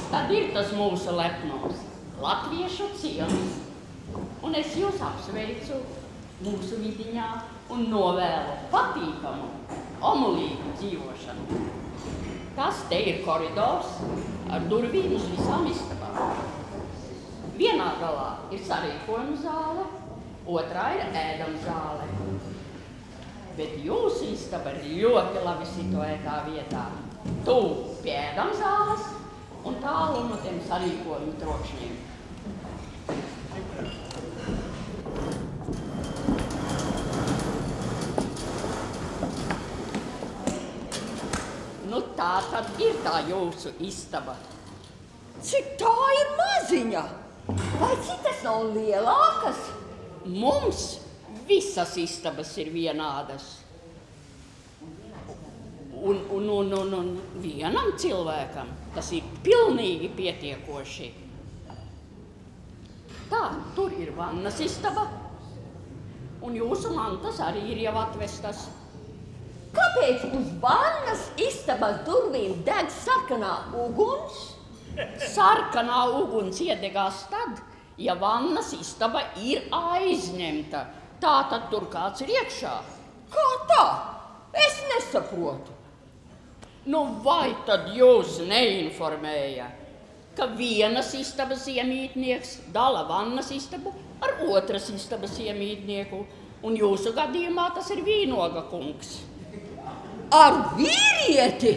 Tad ir tas mūsu lepnums, latviešu ciems. Un es jūs apsveicu mūsu vidiņā un novēlu patīkamu, omulīgu dzīvošanu. Tas te ir koridors ar durvīm uz visām istabām. Vienā galā ir sarīkojuma zāle, otrā ir ēdama zāle. Bet jūsu istaba ir ļoti labi situētā vietā. Tuvu pie ēdama zāles un tālu no tiem sarīkojuma trokšņiem. Nu tā tad ir tā jūsu istaba. Cik tā ir maziņa? Vai citas nav lielākas? Mums visas istabas ir vienādas. Un vienam cilvēkam tas ir pilnīgi pietiekoši. Tā, tur ir vannas istaba, un jūsu mantas arī ir jau atvestas. Kāpēc uz vannas istabas durvīm deg sarkanā uguns? Sarkanā uguns iedegās tad, ja vannas istaba ir aizņemta. Tā tad tur kāds ir iekšā. Kā tā? Es nesaprotu. Nu vai tad jūs neinformēja, ka vienas istabas iemītnieks dala vannas istabu ar otras istabas iemītnieku, un jūsu gadījumā tas ir Vīnoga kungs? Ar vīrieti?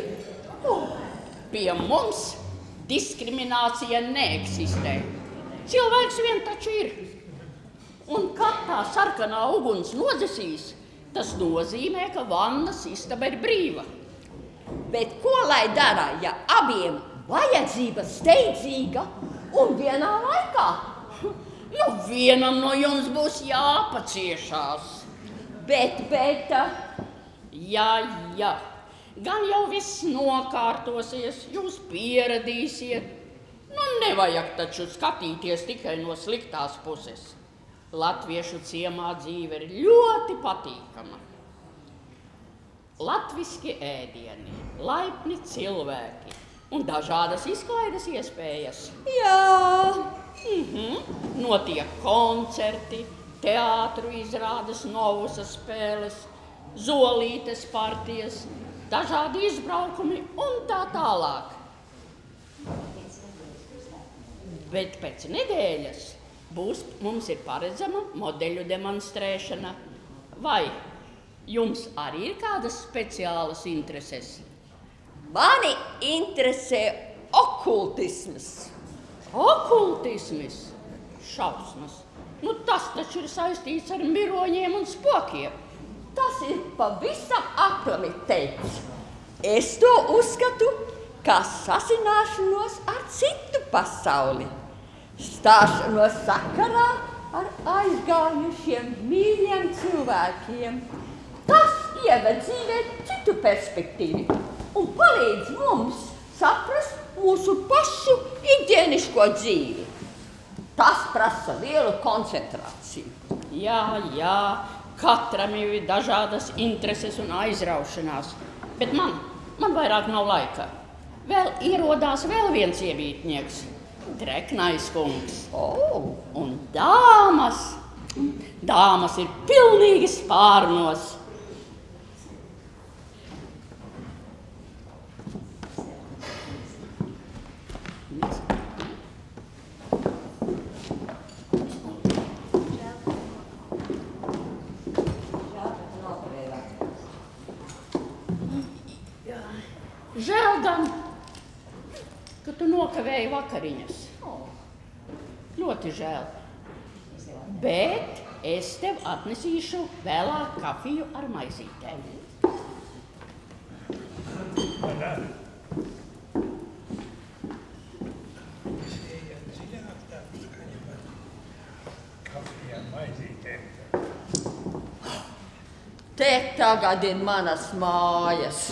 Pie mums diskriminācija neeksistē. Cilvēks vien taču ir. Un kad tā sarkanā uguns nodzesīs, tas nozīmē, ka vannas istaba ir brīva. Bet ko lai dara, ja abiem vajadzība steidzīga un vienā laikā? Nu, vienam no jums būs jāpaciešās. Bet... Jā. Gan jau viss nokārtosies, jūs pieradīsiet. Nu, nevajag taču skatīties tikai no sliktās puses. Latviešu ciemā dzīve ir ļoti patīkama. Latviski ēdieni, laipni cilvēki un dažādas izklaides iespējas. Jā. Notiek koncerti, teātru izrādes, novusas spēles, zolītes partijas, dažādi izbraukumi un tā tālāk. Bet pēc nedēļas mums ir paredzama modeļu demonstrēšana. Vai jums arī ir kādas speciālas intereses? Mani interesē okultisms. Okultisms? Šausmas. Nu, tas taču ir saistīts ar miroņiem un spokiem. Tas ir pavisam aplami teikts. Es to uzskatu kā sasināšanos ar citu pasauli. Stāšanos sakarā ar aizgājušiem mīļiem cilvēkiem. Tas ieved dzīvē citu perspektīvu un palīdz mums saprast mūsu pašu ikdieniško dzīvi. Tas prasa lielu koncentrāciju. Jā, katram ir dažādas intereses un aizraušanās, bet man vairāk nav laika. Vēl ierodās vēl viens iemītnieks, Dreknais kungs. Un dāmas ir pilnīgi spārnos. Žēl gan, ka tu nokavēji vakariņas. Ļoti žēl. Bet es tev atnesīšu vēlāk kafiju ar maizītēm. Te tagad ir manas mājas.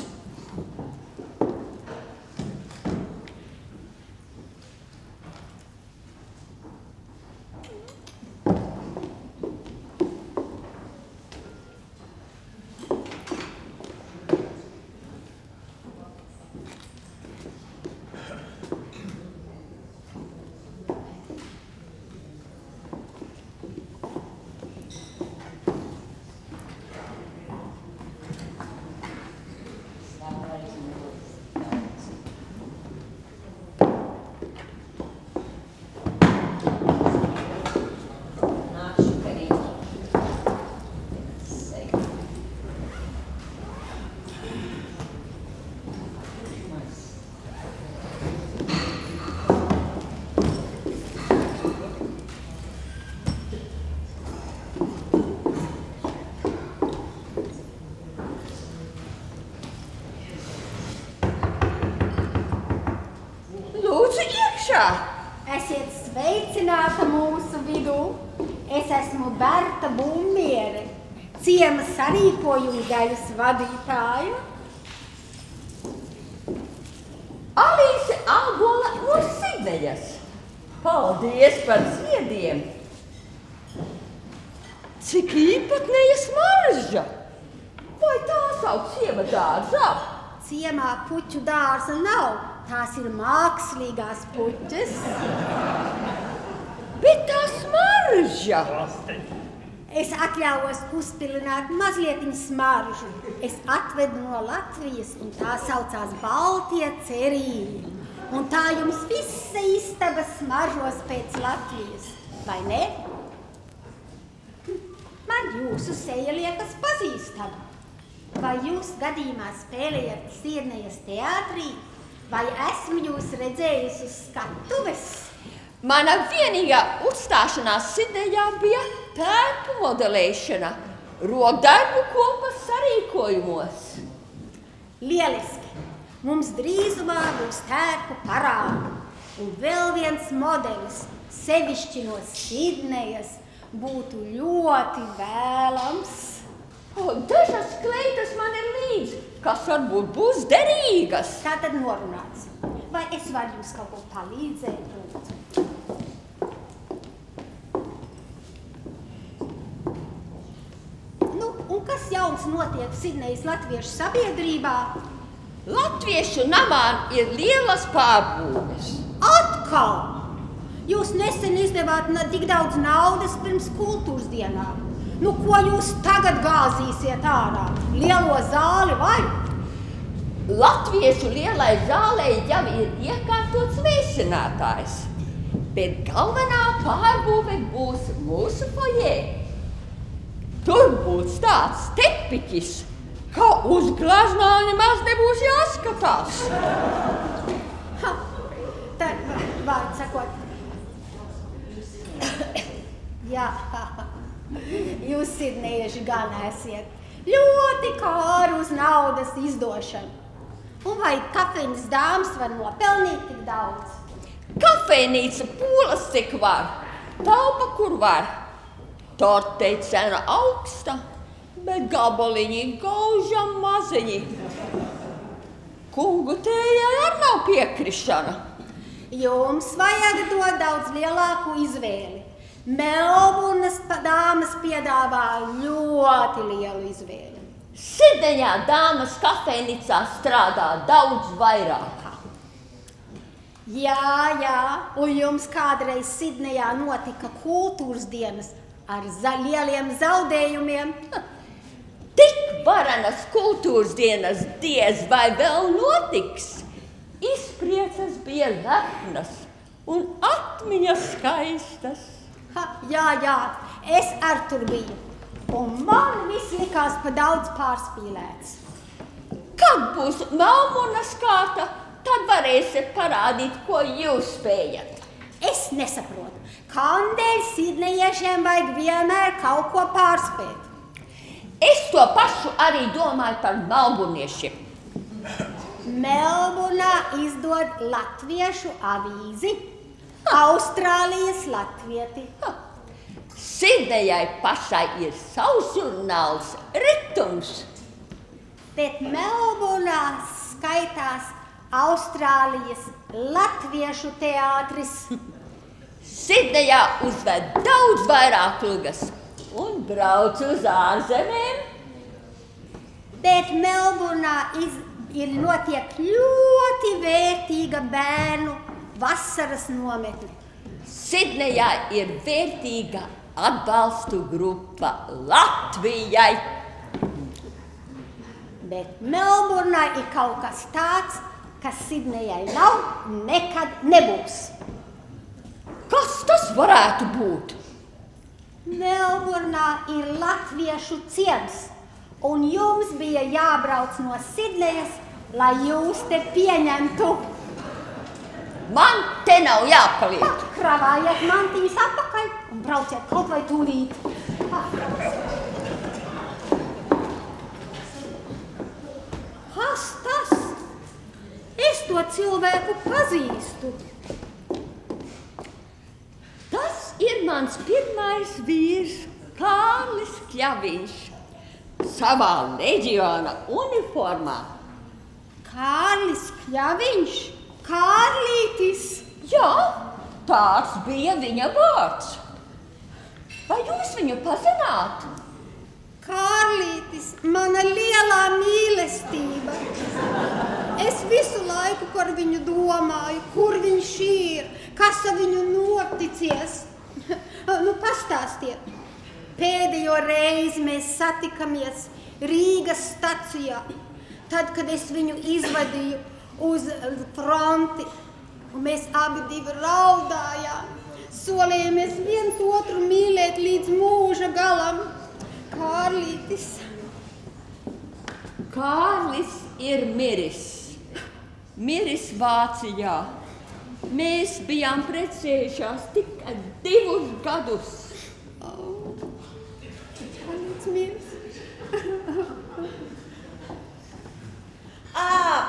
Berta! Esiet sveicināta mūsu vidū. Es esmu Berta Bumbiere, ciema sarīkojumu daļas vadītāja. Alīse Ābola no Sidnejas. Paldies par ziediem! Cik īpatnēja smarža! Vai tā sauc ciema dārzā? Ciemā puķu dārza nav, tās ir mākslīgās puķes. Bet tā smarža! Es atļaujos uzpilināt mazlietiņu smaržu. Es atvedu no Latvijas, un tā saucās Baltie cerīļi. Un tā jums visa istaba smaržos pēc Latvijas, vai ne? Man jūsu seja liekas pazīstama. Vai jūs gadījumā spēlējat Sidnejas teātrī, vai esmu jūs redzējusi uz skatuves? Mana vienīgā uzstāšanās Sidnejā bija tērpu modelēšana, rokdarbu kopas sarīkojumos. Lieliski! Mums drīzumā būs tērpu parādi. Un vēl viens modelis, sevišķi no Sidnejas, būtu ļoti vēlams. Dažas kleitas man ir līdz, kas varbūt būs derīgas. Tā tad norunāts. Vai es varu jums kaut ko palīdzēt, lūdzu? Nu, un kas jauns notiek Sidnejas latviešu sabiedrībā? Latviešu namā ir lielas pārbūves. Atkal! Jūs nesen izdevāt tik daudz naudas pirms kultūras dienām. Nu, ko jūs tagad gāzīsiet ārā? Lielo zāli vai? Latviešu lielai zālei jau ir iekārtots vēsinātājs, bet galvenā pārbūve būs mūsu fojē. Tur būs tāds tepiķis, ka uz glaznā nemaz nebūs jāskatās. Ha, tad, vārds sakot, jā, jūs sidnieši gan esiet ļoti kāri uz naudas izdošanu. Un vai kafejnīcas dāmas var nopelnīt tik daudz? Kafejnīca pūlas cik var, taupa kur var. Tortei cena augsta, bet gabaliņi gaužam maziņi. Kungu tējai ar nav piekrišana. Jums vajag dot daudz lielāku izvēli. Melburnas dāmas piedāvā ļoti lielu izvēli. Sidnejā dāmas kafejnīcā strādā daudz vairāk. Jā, un jums kādreiz Sidnejā notika kultūras dienas ar lieliem zaudējumiem. Tik varenas kultūras dienas diez vai vēl notiks. Izpriecas bija lepnas un atmiņas skaistas. Jā, es ar tur biju. Un man viss likās pa daudz pārspīlēts. Kad būs Melburnas kārta, tad varēsiet parādīt, ko jūs spējat. Es nesaprotu, kādēļ sidnejiešiem vajag vienmēr kaut ko pārspēt. Es to pašu arī domāju par melburniešiem. Melburnā izdod latviešu avīzi, Austrālijas latvieti. Sidnejai pašai ir savs žurnāls Ritums. Bet Melburnā skaitās Austrālijas latviešu teātris. Sidnejā uzved daudz vairāk lugas un brauc uz ārzemēm. Bet Melburnā ir notiek ļoti vērtīga bērnu vasaras nometne. Sidnejā ir vērtīga atbalstu grupa Latvijai. Bet Melburnā ir kaut kas tāds, kas Sidnejai nav un nekad nebūs. Kas tas varētu būt? Melburnā ir latviešu ciems, un jums bija jābrauc no Sidnejas, lai jūs te pieņemtu. Man te nav jāpaliek. Kravājiet mantiņas atpakaļ un brauciet kaut vai tūlīt. Kas tas? Es to cilvēku pazīstu. mans pirmais vīrs Kārlis Kļaviņš savā leģiona uniformā. Kārlis Kļaviņš? Kārlītis? Jā, tāds bija viņa vārds. Vai jūs viņu pazināt? Kārlītis, mana lielā mīlestība. Es visu laiku par viņu domāju, kur viņš ir, kas ar viņu noticies. Nu, pastāstiet. Pēdējo reizi mēs satikamies Rīgas stacijā, tad, kad es viņu izvadīju uz fronti, un mēs abi divi raudājām, solījāmies viens otru mīlēt līdz mūža galam. Kārlītis. Kārlis ir miris. Miris Vācijā. Mēs bijām precējušās tikai 2 gadus. Kārlītis miris.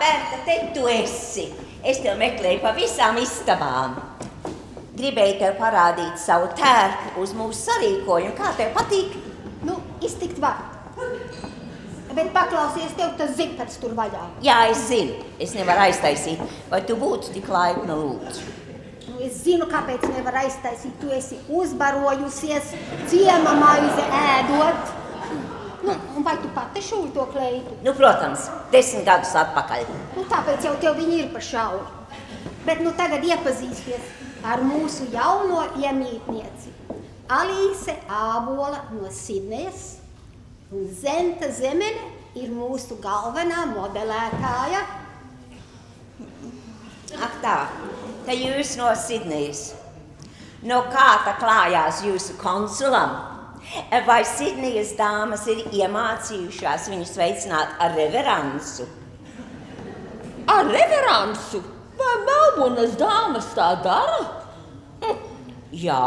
Berta, te tu esi. Es tev meklēju pa visām istabām. Gribēju tev parādīt savu tērpu uz mūsu sarīkojumu. Kā tev patīk? Nu, iztikt var. Bet paklausies, tev tas zipars tur vaļā. Jā, es zinu. Es nevaru aiztaisīt. Vai tu būtu tik laipna lūdzu? Nu, es zinu, kāpēc nevar aiztaisīt. Tu esi uzbarojusies ciema maize ēdot. Nu, un vai tu pati šūri to kleitu? Nu, protams, 10 gadus atpakaļ. Nu, tāpēc jau tev viņi ir pa šauri. Bet nu tagad iepazīsties ar mūsu jauno iemītnieci. Alīse Ābola no Sidnejas un Zenta Zemene ir mūsu galvenā modelētāja. Ak tā, te jūs no Sidnejas. No kā tā klājās jūsu konsulam? Vai Sidnejas dāmas ir iemācījušās viņu sveicināt ar reveransu? Ar reveransu? Vai Melburnas dāmas tā dara? Jā.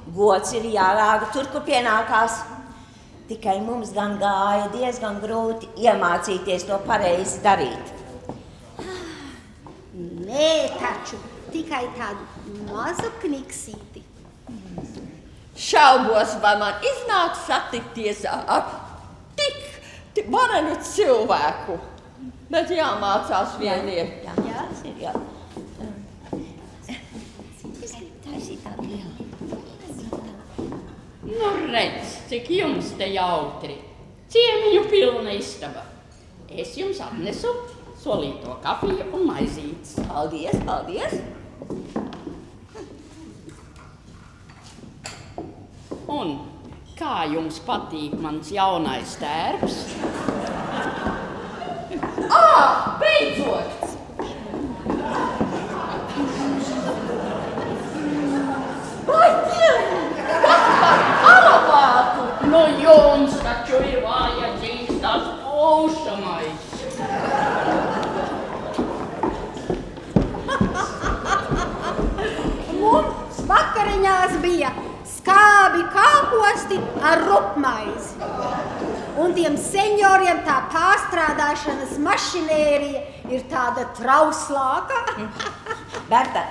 Gods ir jārāda tur, kur pienākās. Tikai mums gan gāja diezgan grūti iemācīties to pareizi darīt. Nē, taču tikai tādu mazu kniksīti. Šaubos, vai man iznāk satikties ar tik varenu cilvēku. Bet jāmācās vieniem. Jā, tas ir jā. Nu redz, cik jums te jautri. Ciemiņu pilna istaba. Es jums atnesu solīto kafiju un maizītes. Paldies, paldies. Un kā jums patīk mans jaunais tērps? Beidzot! Vai kas par aromātu? Nu jums taču ir vajadzīgs tas plūšamais. Mums vakariņās bija skābi kāposti ar rupmaizi. Un tiem senioriem tā pārstrādāšanas mašinērija ir tāda trauslāka. Berta,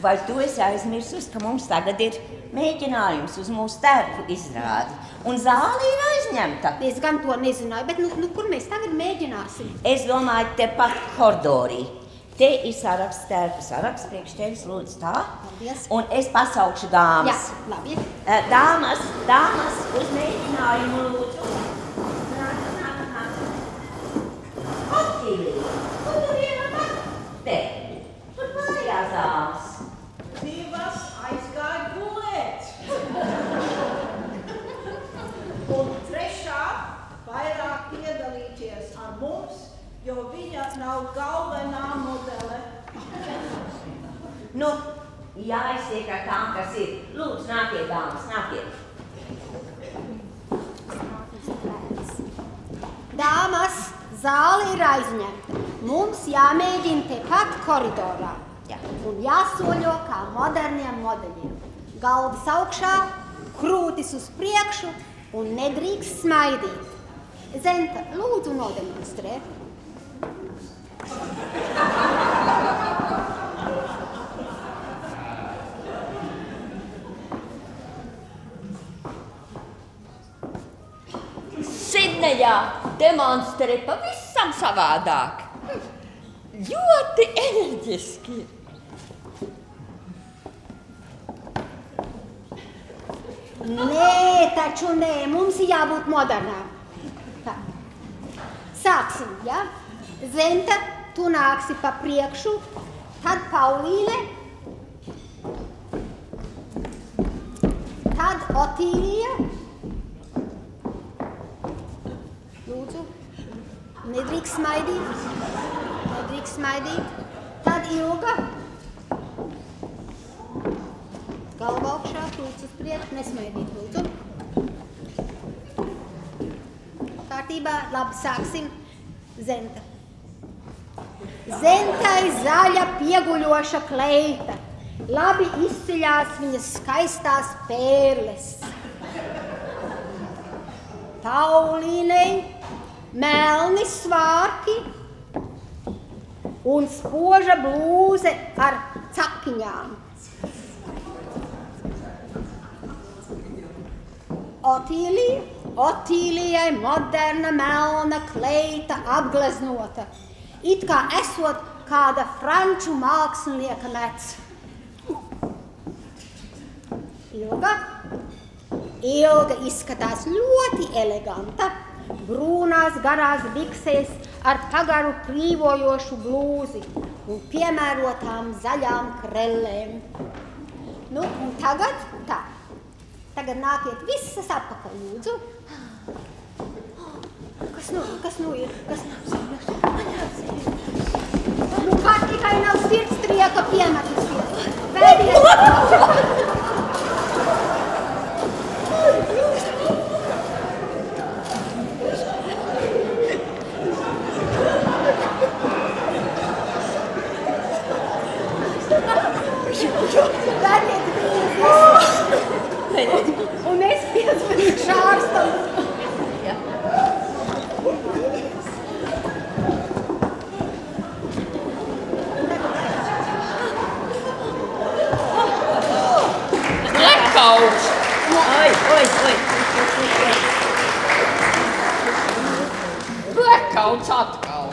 vai tu esi aizmirsus, ka mums tagad ir mēģinājums uz mūsu tērpu izrādi? Un zāle ir aizņemta. Es gan to nezināju, bet nu kur mēs tagad mēģināsim? Es domāju, tepat koridorī. Te ir saraksts, tērpa saraksts, priekš tevis, lūdzu tā. Paldies. Un es pasaukšu dāmas. Jā, labi. Dāmas, uz mēģinājumu lūdzu. Otīlī, kur tu viena te? Kur mājās dāmas? Divas aizgāja gulēt. Un trešā vairāk piedalīties ar mums, jo viņa nav galvenā modele. Nu, jāiztiek ar tām, kas ir. Lūdzu, nākiet, dāmas, nākiet. Dāmas, zāle ir aizņemta. Mums jāmēģina tepat koridorā. Jā. Un jāsoļo kā moderniem modeļiem. Galvas augšā, krūtis uz priekšu un nedrīkst smaidīt. Zenta, lūdzu nodemonstrē. demonstrē pavisam savādāk. Ļoti enerģiski. Nē, taču nē, mums ir jābūt modernām. Tā. Sāksim, ja? Zenta, tu nāksi pa priekšu, tad Paulīne, tad Otīlija. Lūdzu, nedrīkst smaidīt. Tad Ilga. Galva augšā, lūdzu uz priekšu, nesmaidīt, lūdzu. Kārtībā, labi, sāksim. Zenta. Zentai zaļa pieguļoša kleita. Labi izceļās viņas skaistās pērles. Paulīnei melni svārki un spoža blūze ar cakiņām. Otīlijai moderna melna kleita apgleznota, it kā esot kāda franču mākslinieka mets. Ilga izskatās ļoti eleganta, brūnās garās biksēs ar pagaru krīvojošu blūzi un piemērotām zaļām krellēm. Nu, un tagad tā. Tagad nākiet visas atpakaļ, lūdzu. Kas nu ir? Nu, kā tikai nav sirdstrieka piemetis. Pēdies! Un es piezvanīšu ārstam. Blekauts! Blekauts atkal.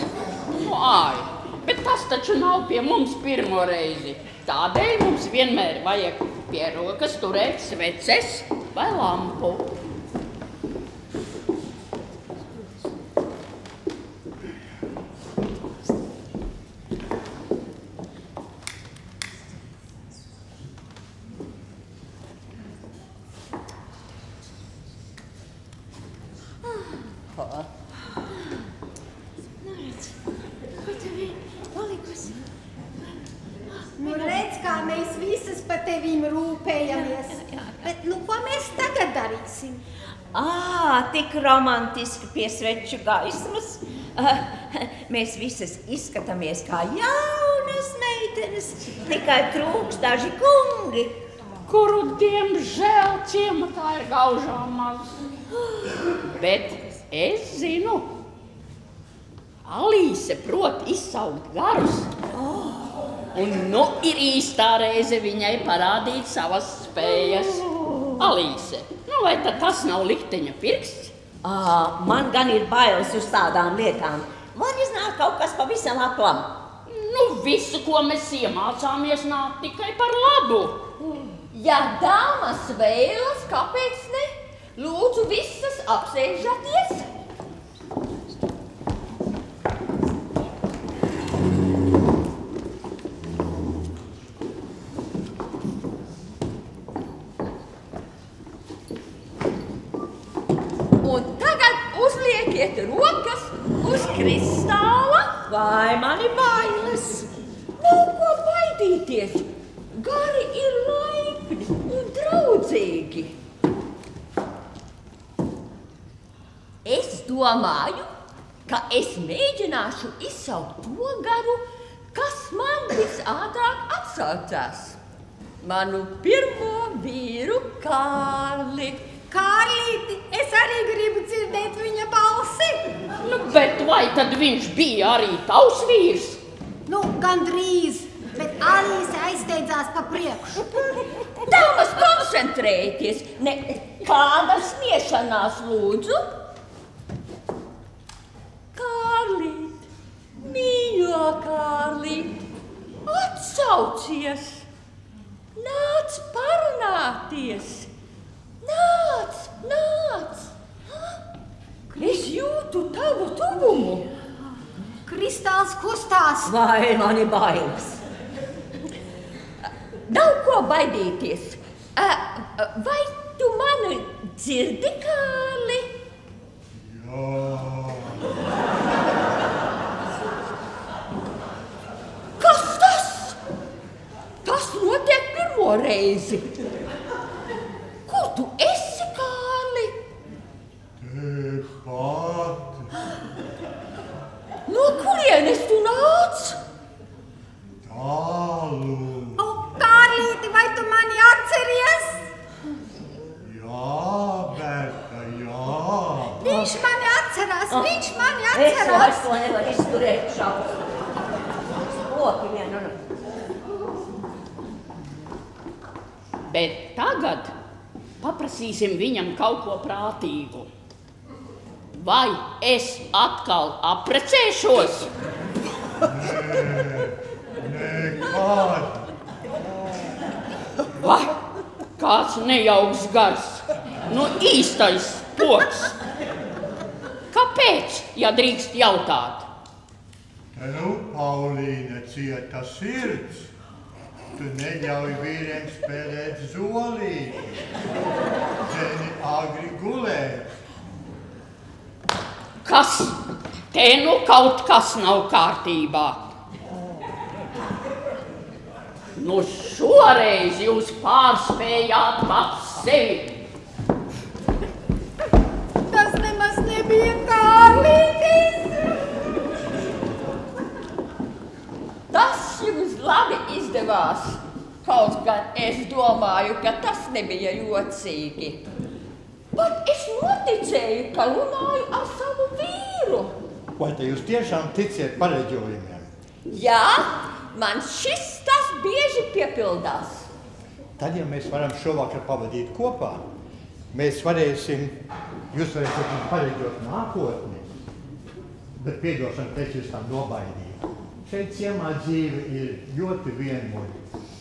Bet tas taču nav pie mums pirmo reizi. Tādēļ mums vienmēr vajag pie rokas turēt sveces vai lampu. Nu, redz, kā mēs visas pa tevīm rūpējamies. Bet, nu, ko mēs tagad darīsim? Tik romantiski pie sveču gaismas. Mēs visas izskatāmies kā jaunas meitenes, tikai trūks daži kungi. Kuru, diemžēl, ciematā ir gaužām maz. Bet es zinu, Alīse prot izsaukt garus. Un nu ir īstā reize viņai parādīt savas spējas. Alīse, nu vai tad tas nav likteņa pirksts? Man gan ir bailes uz tādām lietām. Var iznāk kaut kas pavisam aplam. Nu, visu, ko mēs iemācāmies, nāk tikai par labu. Ja dāmas vēlas, kāpēc ne? Lūdzu, visas apsēžaties. Un tagad uzliekiet rokas uz kristāla. Vai mani bailes? Nav ko baidīties. Gari ir laipni un draudzīgi. Es domāju, ka es mēģināšu izsaukt to garu, kas man visātrāk atsaucās. Manu pirmo vīru Kārli. Kārlīti, es arī gribu dzirdēt viņa balsi. Nu, bet vai tad viņš bija arī tavs vīrs? Nu, gandrīz, bet Alīse aizsteidzās pa priekšu. Dāmas, koncentrējieties! Nekāda smiešanās, lūdzu! Kārlīt, atsaucies! Nāc parunāties! Nāc! Es jūtu tavu tuvumu! Kristāls kustās! Vai mani bailes? Nav ko baidīties. Vai tu mani dzirdi, Kārli? Jā. Kas tas? Tas notiek pirmo reizi. Kur tu esi, Kārli? Tepat. No kurienes tu nāc? Tālu. O, Kārlīti, vai tu mani atceries? Jā, Berta, jā. Viņš mani atcerās, viņš mani Es atcerās. vairs to nevaru izturēt šausmas. Spoki vien, Bet tagad paprasīsim viņam kaut ko prātīgu. Vai es atkal apprecēšos? Nekād. Vai kāds nejauks gars, nu īstais spoks? Kāpēc, ja drīkst jautāt? Nu, Paulīne, cieta sirds. Tu neļauj vīriem spēlēt zolīti. Zeni agri gulēt. Kas? Te nu kaut kas nav kārtībā. Nu šoreiz jūs pārspējāt pats sevi. Tas nemaz nebija Kārlītis. Tas jums labi izdevās. Kaut gan es domāju, ka tas nebija jocīgi. Bet es noticēju, ka runāju ar savu vīru. Vai te jūs tiešām ticiet pareģojumiem? Jā, man šis tas bieži piepildās. Tad, ja mēs varam šovakar pavadīt kopā, mēs varēsim, jūs varēsiet pareģot nākotni. Bet piedošana pēc jūs tā nobaidīja. Šeit ciemā dzīve ir ļoti vienmuļa.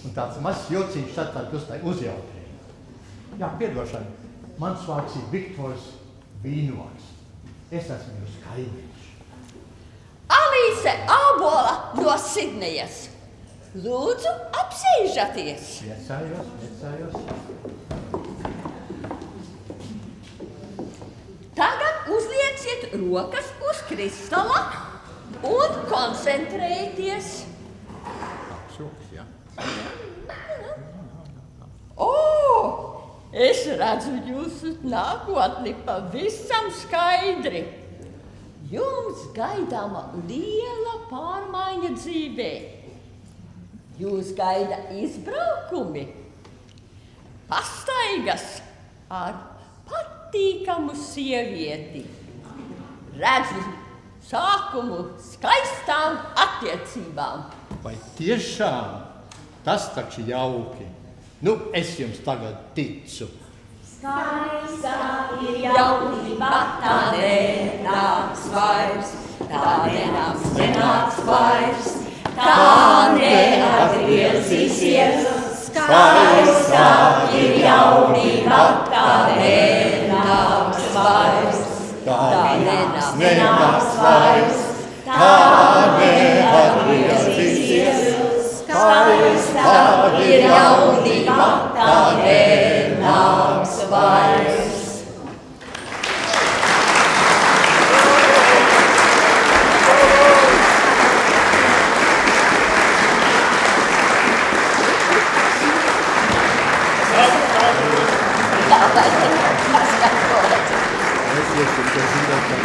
Un tāds mazs jociņš tad uzjautrīja. Jā, piedošana. Mans vārds ir Viktors Vīnoks. Es esmu jūs kaimiņš. Alīse Ābola no Sidnejas. Lūdzu, apsēžaties. Priecājos. Tagad uzlieciet rokas uz kristala un koncentrējieties. Es redzu jūsu nākotni pavisam skaidri. Jums gaidāma liela pārmaiņa dzīvē. Jūs gaida izbraukumi, pastaigas ar patīkamu sievieti. Redzu sākumu skaistām attiecībām. Vai tiešām? Tas taču jauki. Nu, es jums tagad ticu. Skaistā ir jaunība, tā nenāks vairs, tā neatgriezīsies. Skaistā ir jaunība, tā nenāks vairs, tā nenāks vairs, tā neatgriezīsies. Skaistā ir jaunība, tā nenāks vairs. Es iešu, ka zināt, ka